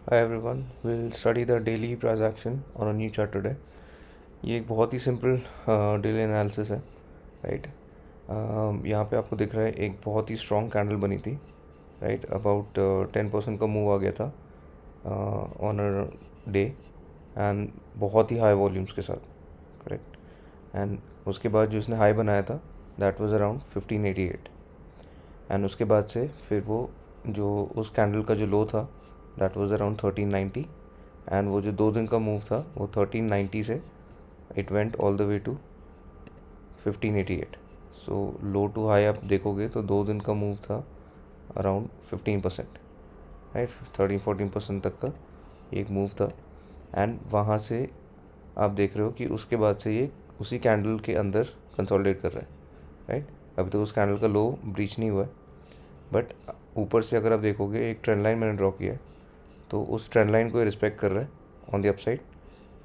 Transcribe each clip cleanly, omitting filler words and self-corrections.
Hi everyone, we'll study the daily price action on a new chart today. ये एक बहुत ही simple daily analysis है, right. यहाँ पे आपको दिख रहा है एक बहुत ही स्ट्रॉन्ग कैंडल बनी थी, राइट। अबाउट 10% का मूव आ गया था ऑन अ डे, एंड बहुत ही हाई वॉल्यूम्स के साथ, करेक्ट। एंड उसके बाद जो इसने हाई बनाया था दैट वाज अराउंड 1588, एंड उसके बाद से फिर वो जो उस कैंडल का जो लो था दैट वाज अराउंड 1390, एंड वो जो 2 दिन का मूव था वो 1390 से it went all the way to 1588। So low to high आप देखोगे तो 2 दिन का मूव था अराउंड 15%, राइट। 13-14% तक का एक मूव था, एंड वहाँ से आप देख रहे हो कि उसके बाद से ये उसी कैंडल के अंदर कंसोलिडेट कर रहा है, राइट। अभी तक उस कैंडल का लो ब्रीच नहीं हुआ है, बट ऊपर से अगर आप देखोगे एक ट्रेंड लाइन मैंने ड्रॉ किया है, तो उस ट्रेंड लाइन को रिस्पेक्ट कर रहा है ऑन द अपसाइड।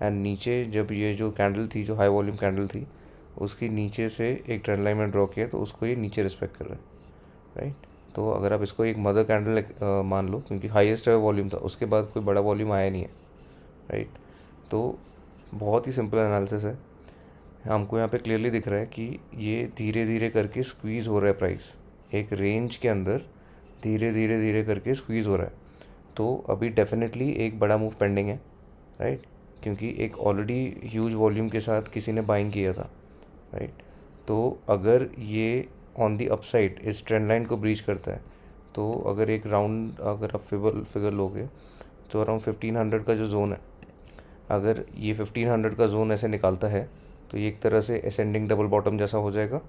एंड नीचे जब ये जो कैंडल थी, जो हाई वॉल्यूम कैंडल थी, उसकी नीचे से एक ट्रेंड लाइन में ड्रॉ किया, तो उसको ये नीचे रिस्पेक्ट कर रहा है, राइट। तो अगर आप इसको एक मदर कैंडल मान लो, क्योंकि हाईएस्ट वॉल्यूम था, उसके बाद कोई बड़ा वॉल्यूम आया नहीं है, राइट। तो बहुत ही सिंपल एनालिसिस है। हमको यहाँ पे क्लियरली दिख रहा है कि ये धीरे धीरे करके स्क्वीज़ हो रहा है प्राइस, एक रेंज के अंदर धीरे धीरे धीरे करके स्क्वीज़ हो रहा है। तो अभी डेफिनेटली एक बड़ा मूव पेंडिंग है, राइट, क्योंकि एक ऑलरेडी ह्यूज वॉल्यूम के साथ किसी ने बाइंग किया था, राइट। तो अगर ये ऑन दी अपसाइड इस ट्रेंड लाइन को ब्रीच करता है, तो अगर एक राउंड अगर आप फिगर लोगे तो अराउंड 1500 का जो जोन है, अगर ये 1500 का जोन ऐसे निकालता है तो ये एक तरह से असेंडिंग डबल बॉटम जैसा हो जाएगा,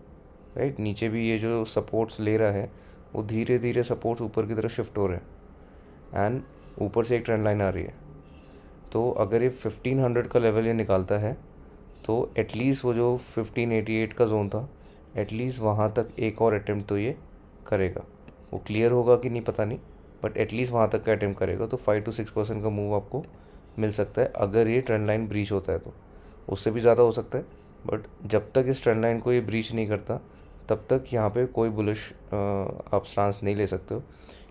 राइट। नीचे भी ये जो सपोर्ट्स ले रहा है वो धीरे धीरे सपोर्ट्स ऊपर की तरफ शिफ्ट हो रहे हैं, एंड ऊपर से एक ट्रेंड लाइन आ रही है। तो अगर ये 1500 का लेवल ये निकालता है तो एटलीस्ट वो जो 1588 का जोन था, एटलीस्ट वहाँ तक एक और अटेम्प्ट तो ये करेगा। वो क्लियर होगा कि नहीं पता नहीं, बट एटलीस्ट वहाँ तक का अटेम्प्ट करेगा। तो 5 to 6% का मूव आपको मिल सकता है अगर ये ट्रेंड लाइन ब्रीच होता है। तो उससे भी ज़्यादा हो सकता है, बट जब तक इस ट्रेंड लाइन को ये ब्रीच नहीं करता तब तक यहाँ पे कोई बुलिश आप स्टांस नहीं ले सकते हो,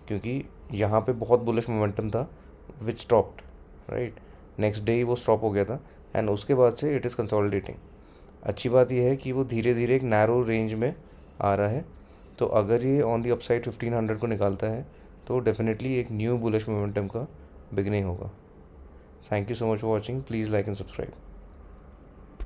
क्योंकि यहाँ पे बहुत बुलिश मोमेंटम था विच स्टॉप्ड, राइट। नेक्स्ट डे ही वो स्टॉप हो गया था, एंड उसके बाद से इट इज़ कंसोलिडेटिंग। अच्छी बात यह है कि वो धीरे धीरे एक नैरो रेंज में आ रहा है। तो अगर ये ऑन दी अपसाइड 1500 को निकालता है तो डेफिनेटली एक न्यू बुलिश मोमेंटम का बिगनिंग होगा। Thank you so much for watching, please like and subscribe.